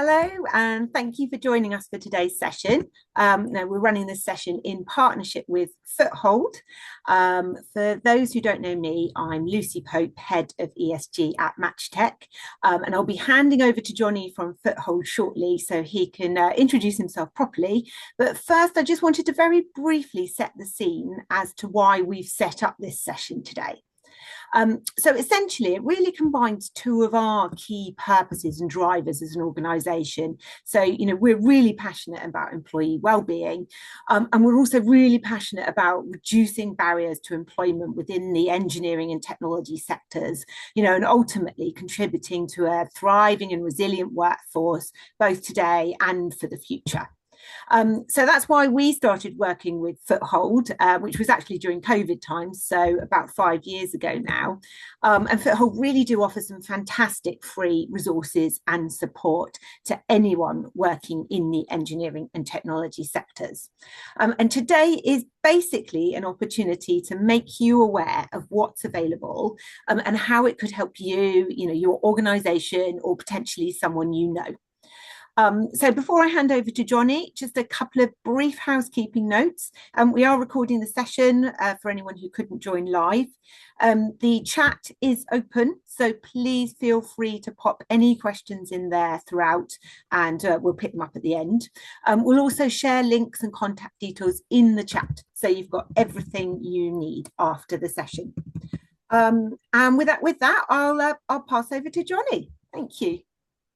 Hello, and thank you for joining us for today's session. Now, we're running this session in partnership with Foothold. For those who don't know me, I'm Lucy Pope, Head of ESG at Matchtech, and I'll be handing over to Johnny from Foothold shortly so he can introduce himself properly. But first, I just wanted to very briefly set the scene as to why we've set up this session today. So essentially, it really combines two of our key purposes and drivers as an organisation. So, we're really passionate about employee well-being, and we're also really passionate about reducing barriers to employment within the engineering and technology sectors, and ultimately contributing to a thriving and resilient workforce, both today and for the future. So that's why we started working with Foothold, which was actually during COVID times, so about 5 years ago now. And Foothold really do offer some fantastic free resources and support to anyone working in the engineering and technology sectors. And today is basically an opportunity to make you aware of what's available and how it could help you, your organisation, or potentially someone you know. So before I hand over to Johnny, just a couple of brief housekeeping notes. We are recording the session for anyone who couldn't join live. The chat is open, so please feel free to pop any questions in there throughout, and we'll pick them up at the end. We'll also share links and contact details in the chat, so you've got everything you need after the session. And with that, I'll pass over to Johnny. Thank you.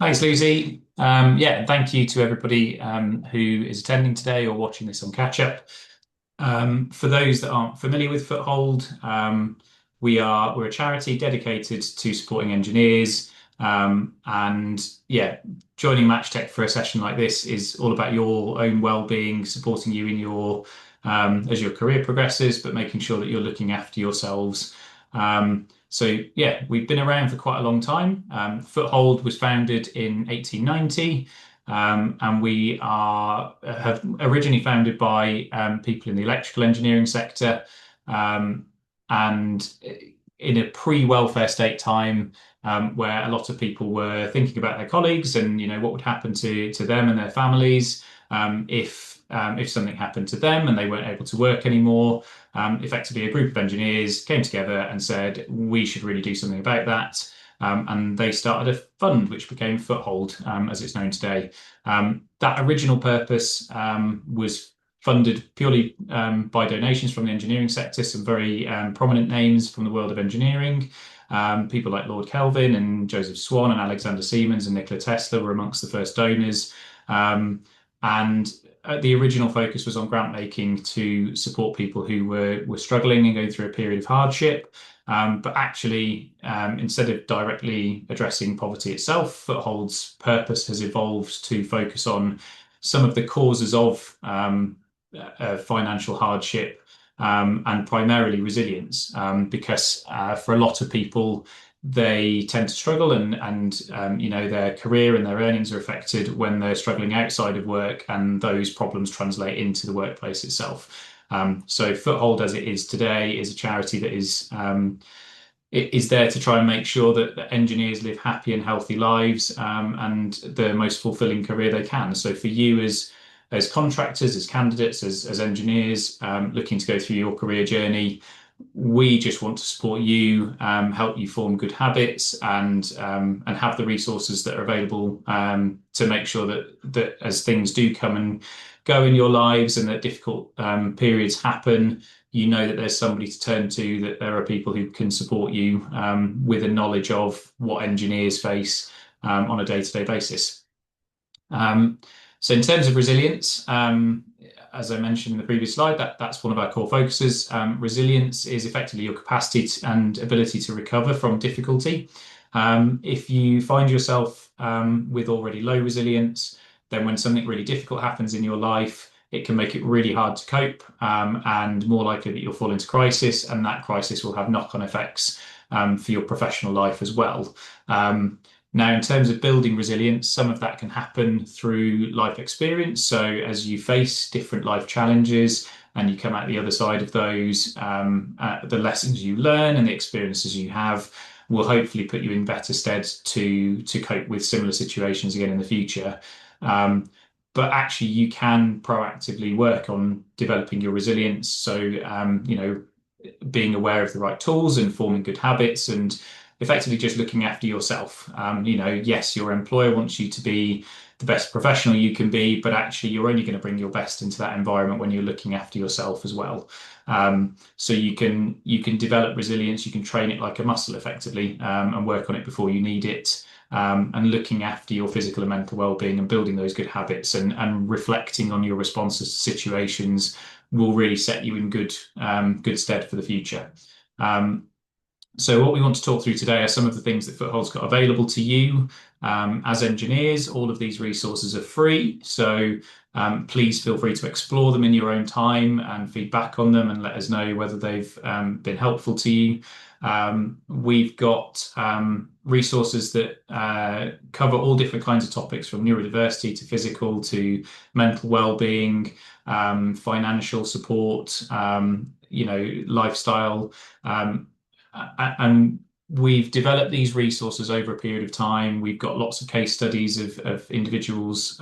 Thanks, Lucy. Thank you to everybody who is attending today or watching this on catch up. For those that aren't familiar with Foothold, we're a charity dedicated to supporting engineers. Joining Matchtech for a session like this is all about your own well-being, supporting you in your as your career progresses, but making sure that you're looking after yourselves. We've been around for quite a long time. Foothold was founded in 1890, and we have originally founded by people in the electrical engineering sector, and in a pre-welfare state time, where a lot of people were thinking about their colleagues and what would happen to them and their families if something happened to them and they weren't able to work anymore. Effectively, a group of engineers came together and said, we should really do something about that. And they started a fund which became Foothold, as it's known today. That original purpose was funded purely by donations from the engineering sector, some very prominent names from the world of engineering. People like Lord Kelvin and Joseph Swan and Alexander Siemens and Nikola Tesla were amongst the first donors. The original focus was on grant making to support people who were struggling and going through a period of hardship. But actually, instead of directly addressing poverty itself, Foothold's purpose has evolved to focus on some of the causes of financial hardship, and primarily resilience, because for a lot of people, they tend to struggle and their career and their earnings are affected when they're struggling outside of work, and those problems translate into the workplace itself. So Foothold, as it is today, is a charity that is there to try and make sure that engineers live happy and healthy lives, and the most fulfilling career they can. So for you as contractors, as candidates, as engineers looking to go through your career journey, we just want to support you, help you form good habits, and have the resources that are available to make sure that as things do come and go in your lives and that difficult periods happen, that there's somebody to turn to, that there are people who can support you with a knowledge of what engineers face on a day-to-day basis. So in terms of resilience, as I mentioned in the previous slide, that's one of our core focuses. Resilience is effectively your capacity and ability to recover from difficulty. If you find yourself with already low resilience, then when something really difficult happens in your life, it can make it really hard to cope, and more likely that you'll fall into crisis, and that crisis will have knock-on effects for your professional life as well. Now, in terms of building resilience, some of that can happen through life experience. So as you face different life challenges and you come out the other side of those, the lessons you learn and the experiences you have will hopefully put you in better stead to cope with similar situations again in the future. Um, but actually, you can proactively work on developing your resilience. So, being aware of the right tools and forming good habits and effectively just looking after yourself. Yes, your employer wants you to be the best professional you can be, but actually you're only going to bring your best into that environment when you're looking after yourself as well. So you can develop resilience, you can train it like a muscle effectively, and work on it before you need it. And looking after your physical and mental well-being and building those good habits and reflecting on your responses to situations will really set you in good stead for the future. Um, so what we want to talk through today are some of the things that Foothold's got available to you as engineers. All of these resources are free, so please feel free to explore them in your own time and feedback on them and let us know whether they've been helpful to you. We've got resources that cover all different kinds of topics from neurodiversity to physical to mental well-being, financial support, lifestyle. And we've developed these resources over a period of time. We've got lots of case studies of individuals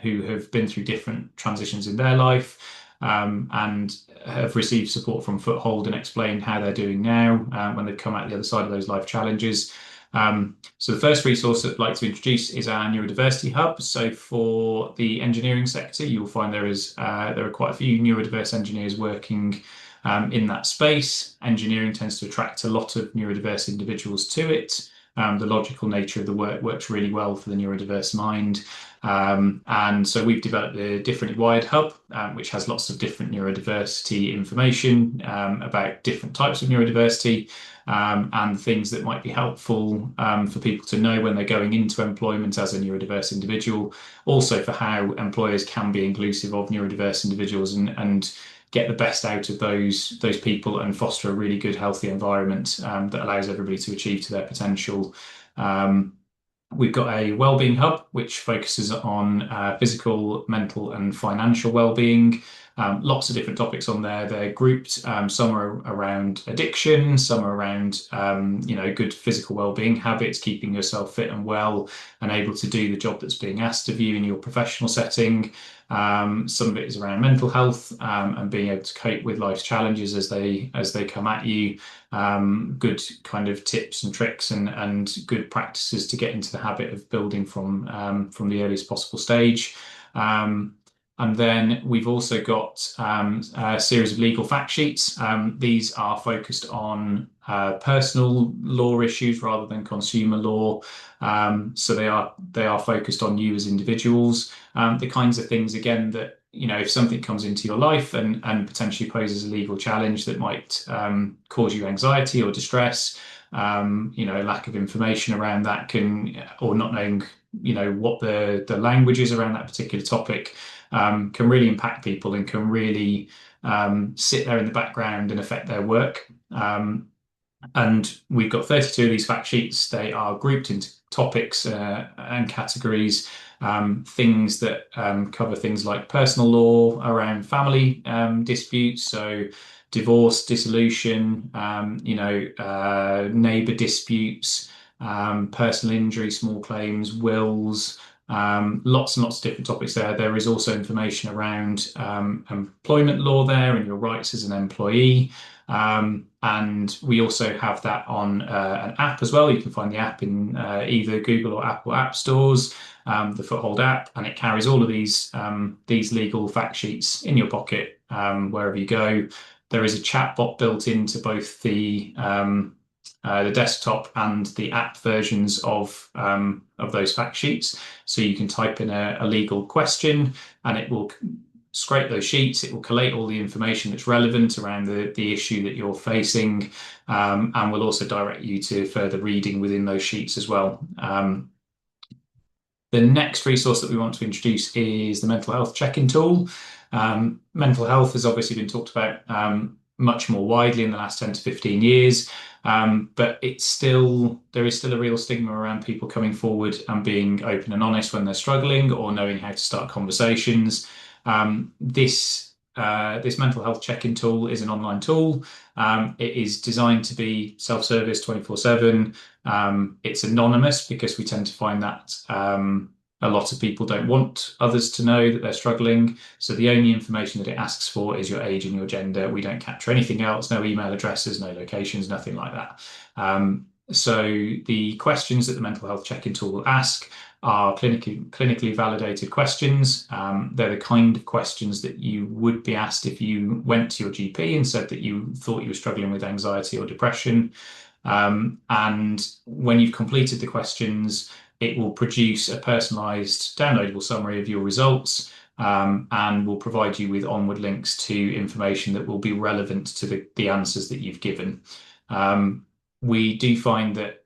who have been through different transitions in their life and have received support from Foothold and explained how they're doing now when they've come out the other side of those life challenges. So the first resource I'd like to introduce is our neurodiversity hub. So for the engineering sector, you'll find there are quite a few neurodiverse engineers working in that space. Engineering tends to attract a lot of neurodiverse individuals to it. The logical nature of the work works really well for the neurodiverse mind. And so we've developed the Differently Wired Hub, which has lots of different neurodiversity information about different types of neurodiversity and things that might be helpful for people to know when they're going into employment as a neurodiverse individual. Also for how employers can be inclusive of neurodiverse individuals and get the best out of those people and foster a really good, healthy environment that allows everybody to achieve to their potential. We've got a wellbeing hub which focuses on physical, mental, and financial well-being. Lots of different topics on there. They're grouped. Some are around addiction, some are around good physical well-being habits, keeping yourself fit and well, and able to do the job that's being asked of you in your professional setting. Some of it is around mental health and being able to cope with life's challenges as they come at you. Good kind of tips and tricks and good practices to get into the habit of building from the earliest possible stage. And then we've also got a series of legal fact sheets. These are focused on personal law issues rather than consumer law. So they are focused on you as individuals. The kinds of things, again, that if something comes into your life and potentially poses a legal challenge that might cause you anxiety or distress, lack of information around that or not knowing, what the language is around that particular topic, can really impact people and can really sit there in the background and affect their work. And we've got 32 of these fact sheets. They are grouped into topics and categories, things that cover things like personal law around family disputes, so divorce, dissolution, neighbour disputes, personal injury, small claims, wills, lots and lots of different topics there. There is also information around employment law there and your rights as an employee. And we also have that on an app as well. You can find the app in either Google or Apple app stores, the Foothold app, and it carries all of these legal fact sheets in your pocket wherever you go. There is a chat bot built into both the desktop and the app versions of those fact sheets. So you can type in a legal question and it will scrape those sheets. It will collate all the information that's relevant around the issue that you're facing, and will also direct you to further reading within those sheets as well. The next resource that we want to introduce is the mental health check-in tool. Mental health has obviously been talked about much more widely in the last 10 to 15 years, but there is still a real stigma around people coming forward and being open and honest when they're struggling or knowing how to start conversations. This this mental health check-in tool is an online tool. It is designed to be self-service 24/7. It's anonymous because we tend to find that a lot of people don't want others to know that they're struggling. So the only information that it asks for is your age and your gender. We don't capture anything else, no email addresses, no locations, nothing like that. So the questions that the mental health check-in tool will ask are clinically validated questions. They're the kind of questions that you would be asked if you went to your GP and said that you thought you were struggling with anxiety or depression. And when you've completed the questions, it will produce a personalized downloadable summary of your results, and will provide you with onward links to information that will be relevant to the answers that you've given. We do find that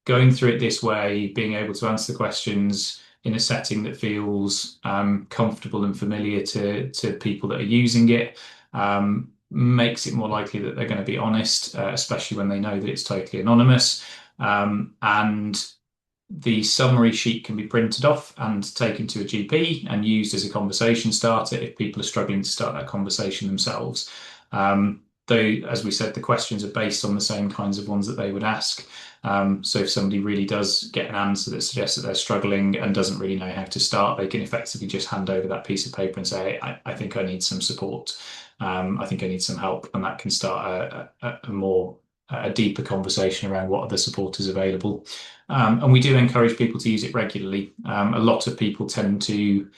going through it this way, being able to answer the questions in a setting that feels comfortable and familiar to people that are using it, makes it more likely that they're going to be honest, especially when they know that it's totally anonymous. And the summary sheet can be printed off and taken to a GP and used as a conversation starter if people are struggling to start that conversation themselves. Though, as we said, the questions are based on the same kinds of ones that they would ask. So if somebody really does get an answer that suggests that they're struggling and doesn't really know how to start, they can effectively just hand over that piece of paper and say, I think I need some support. I think I need some help. And that can start a deeper conversation around what other support is available. And we do encourage people to use it regularly. A lot of people tend to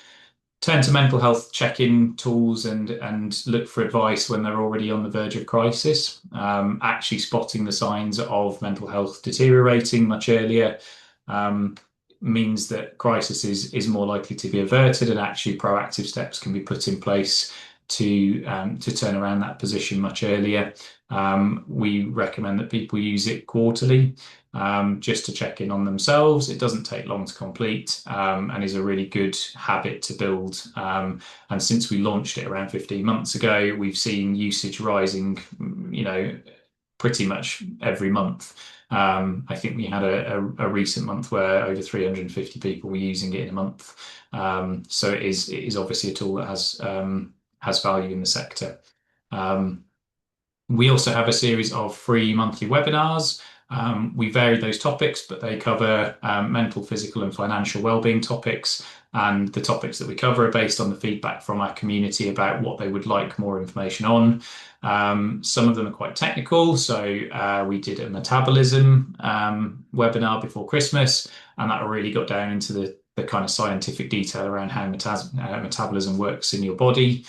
turn to mental health check-in tools and look for advice when they're already on the verge of crisis. Actually spotting the signs of mental health deteriorating much earlier means that crisis is more likely to be averted, and actually proactive steps can be put in place to turn around that position much earlier. We recommend that people use it quarterly, just to check in on themselves. It doesn't take long to complete, and is a really good habit to build. And since we launched it around 15 months ago, we've seen usage rising, pretty much every month. I think we had a recent month where over 350 people were using it in a month. So it is obviously a tool that has value in the sector. We also have a series of free monthly webinars. We vary those topics, but they cover mental, physical, and financial wellbeing topics. And the topics that we cover are based on the feedback from our community about what they would like more information on. Some of them are quite technical. So we did a metabolism webinar before Christmas, and that really got down into the kind of scientific detail around how metabolism works in your body.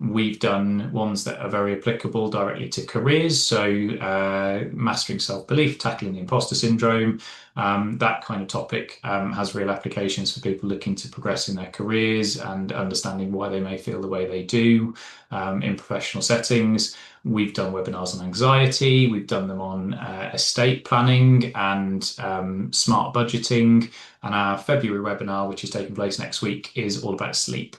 We've done ones that are very applicable directly to careers, so mastering self-belief, tackling the imposter syndrome, that kind of topic has real applications for people looking to progress in their careers and understanding why they may feel the way they do in professional settings. We've done webinars on anxiety, we've done them on estate planning and smart budgeting, and our February webinar, which is taking place next week, is all about sleep.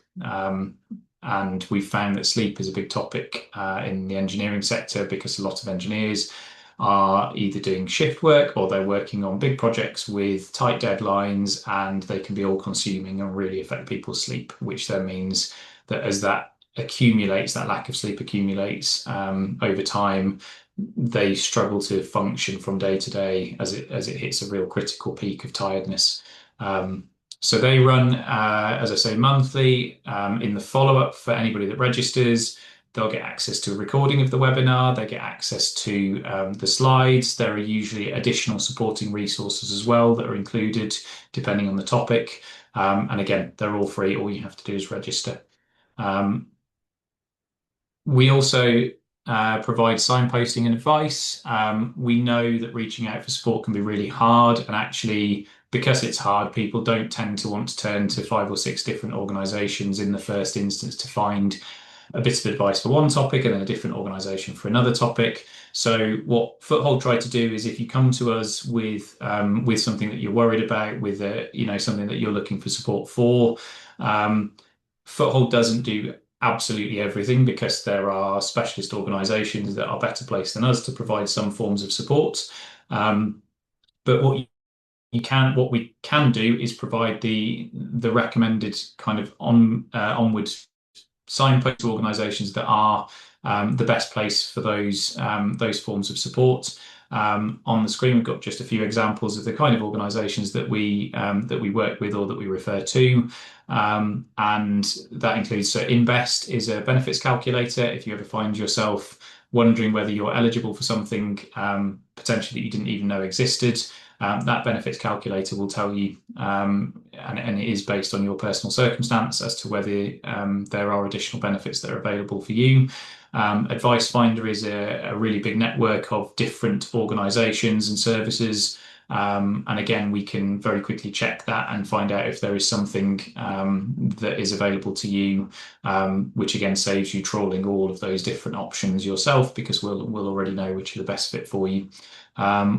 And we've found that sleep is a big topic in the engineering sector because a lot of engineers are either doing shift work or they're working on big projects with tight deadlines, and they can be all consuming and really affect people's sleep, which then means that as that accumulates, that lack of sleep accumulates over time, they struggle to function from day to day as it hits a real critical peak of tiredness. So they run, as I say, monthly. In the follow-up for anybody that registers, they'll get access to a recording of the webinar. They get access to the slides. There are usually additional supporting resources as well that are included depending on the topic. And again, they're all free. All you have to do is register. We also provide signposting and advice. We know that reaching out for support can be really hard, and actually, because it's hard, people don't tend to want to turn to 5 or 6 different organisations in the first instance to find a bit of advice for one topic and then a different organisation for another topic. So what Foothold tried to do is, if you come to us with something that you're worried about, with something that you're looking for support for, Foothold doesn't do absolutely everything because there are specialist organisations that are better placed than us to provide some forms of support. But what we can do is provide the recommended kind of onward signpost to organisations that are the best place for those forms of support. On the screen, we've got just a few examples of the kind of organisations that we work with or that we refer to. And that includes, so Invest is a benefits calculator. If you ever find yourself wondering whether you're eligible for something potentially that you didn't even know existed, that benefits calculator will tell you, and it is based on your personal circumstance as to whether there are additional benefits that are available for you. Advice Finder is a really big network of different organisations and services. And again, we can very quickly check that and find out if there is something that is available to you, which again saves you trawling all of those different options yourself, because we'll already know which are the best fit for you.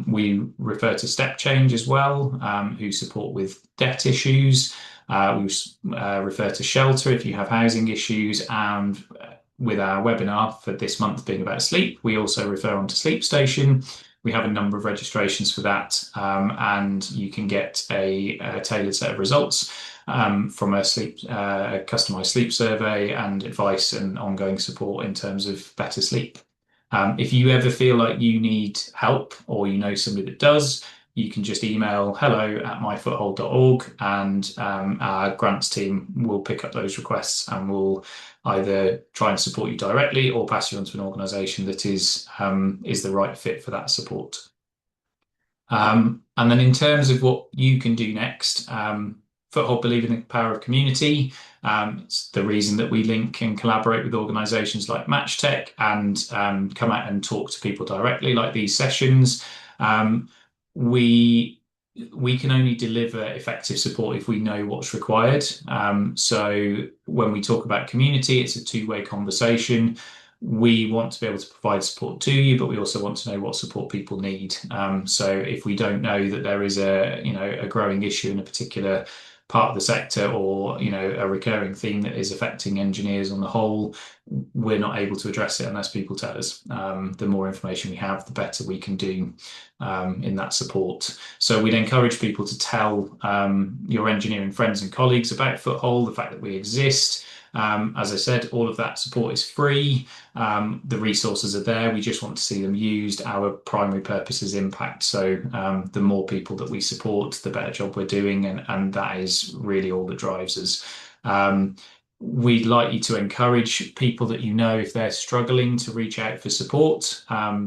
We refer to Step Change as well, who support with debt issues. We refer to Shelter if you have housing issues, and with our webinar for this month being about sleep, we also refer on to Sleep Station. We have a number of registrations for that, and you can get a tailored set of results from a customized sleep survey and advice and ongoing support in terms of better sleep. If you ever feel like you need help or you know somebody that does, you can just email hello@myfoothold.org, and our grants team will pick up those requests and will either try and support you directly or pass you on to an organisation that is the right fit for that support. And then in terms of what you can do next, Foothold believe in the power of community. It's the reason that we link and collaborate with organisations like MatchTech and come out and talk to people directly, like these sessions. We can only deliver effective support if we know what's required. So when we talk about community, it's a two-way conversation. We want to be able to provide support to you, but we also want to know what support people need. So if we don't know that there is a growing issue in a particular part of the sector, or a recurring theme that is affecting engineers on the whole, we're not able to address it unless people tell us. The more information we have, the better we can do in that support. So we'd encourage people to tell your engineering friends and colleagues about Foothold, the fact that we exist. As I said, all of that support is free. The resources are there. We just want to see them used. Our primary purpose is impact. So the more people that we support, the better job we're doing. And that is really all that drives us. We'd like you to encourage people that you know, if they're struggling, to reach out for support.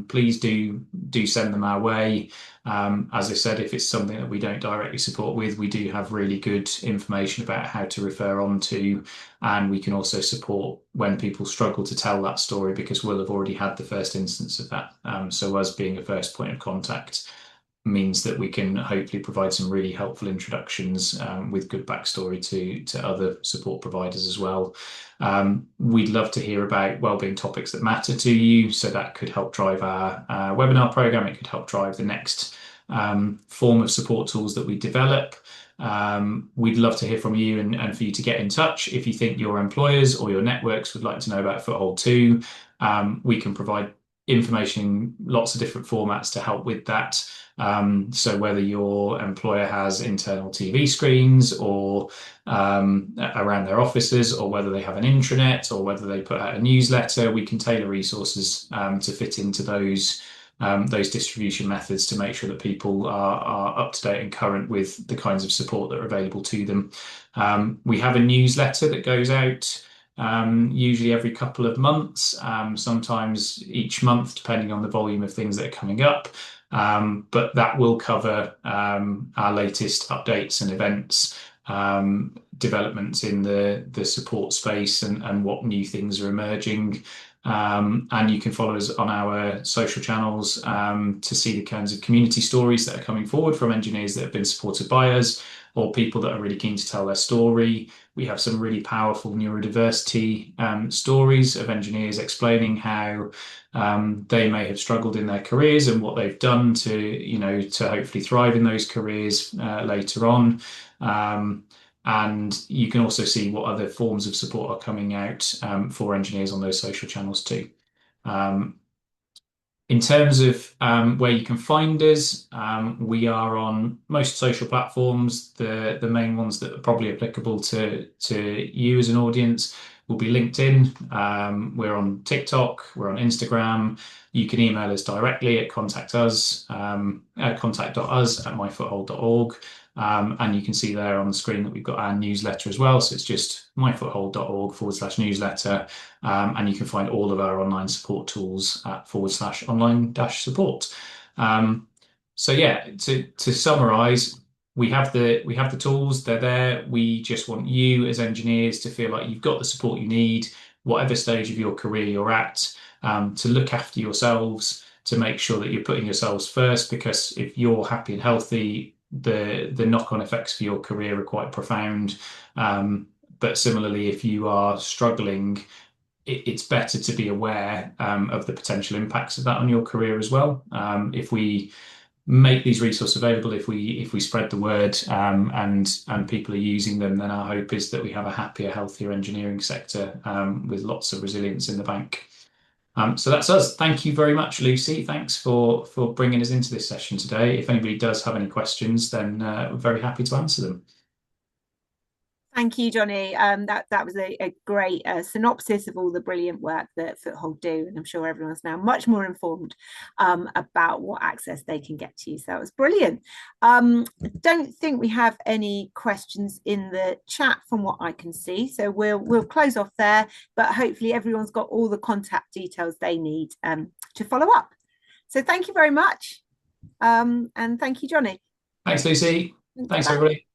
Please do send them our way. As I said, if it's something that we don't directly support with, we do have really good information about how to refer on to, and we can also support when people struggle to tell that story, because we'll have already had the first instance of that. So us being a first point of contact means that we can hopefully provide some really helpful introductions with good backstory to other support providers as well. We'd love to hear about wellbeing topics that matter to you, so that could help drive our webinar program. It could help drive the next form of support tools that we develop. We'd love to hear from you and for you to get in touch if you think your employers or your networks would like to know about Foothold too. We can provide information in lots of different formats to help with that. So whether your employer has internal TV screens or around their offices, or whether they have an intranet, or whether they put out a newsletter, we can tailor resources to fit into those distribution methods to make sure that people are up to date and current with the kinds of support that are available to them. We have a newsletter that goes out usually every couple of months, sometimes each month, depending on the volume of things that are coming up. But that will cover our latest updates and events, developments in the support space, and what new things are emerging. And you can follow us on our social channels to see the kinds of community stories that are coming forward from engineers that have been supported by us, or people that are really keen to tell their story. We have some really powerful neurodiversity stories of engineers explaining how they may have struggled in their careers and what they've done to hopefully thrive in those careers later on. And you can also see what other forms of support are coming out for engineers on those social channels too. In terms of where you can find us, we are on most social platforms. The main ones that are probably applicable to you as an audience will be LinkedIn. We're on TikTok. We're on Instagram. You can email us directly at contact.us@myfoothold.org. And you can see there on the screen that we've got our newsletter as well. So it's just myfoothold.org/newsletter. And you can find all of our online support tools at /online-support. So yeah, to summarize, we have the tools, they're there. We just want you as engineers to feel like you've got the support you need, whatever stage of your career you're at, to look after yourselves, to make sure that you're putting yourselves first, because if you're happy and healthy, the knock-on effects for your career are quite profound. But similarly, if you are struggling, it's better to be aware of the potential impacts of that on your career as well. If we make these resources available, if we spread the word, and people are using them, then our hope is that we have a happier, healthier engineering sector, with lots of resilience in the bank. So that's us. Thank you very much, Lucy. Thanks for bringing us into this session today. If anybody does have any questions, then we're very happy to answer them. Thank you, Johnny. That was a great synopsis of all the brilliant work that Foothold do, and I'm sure everyone's now much more informed about what access they can get to. So that was brilliant. Don't think we have any questions in the chat from what I can see, so we'll close off there. But hopefully everyone's got all the contact details they need to follow up. So thank you very much, and thank you, Johnny. Thanks, Lucy. Thanks, everybody.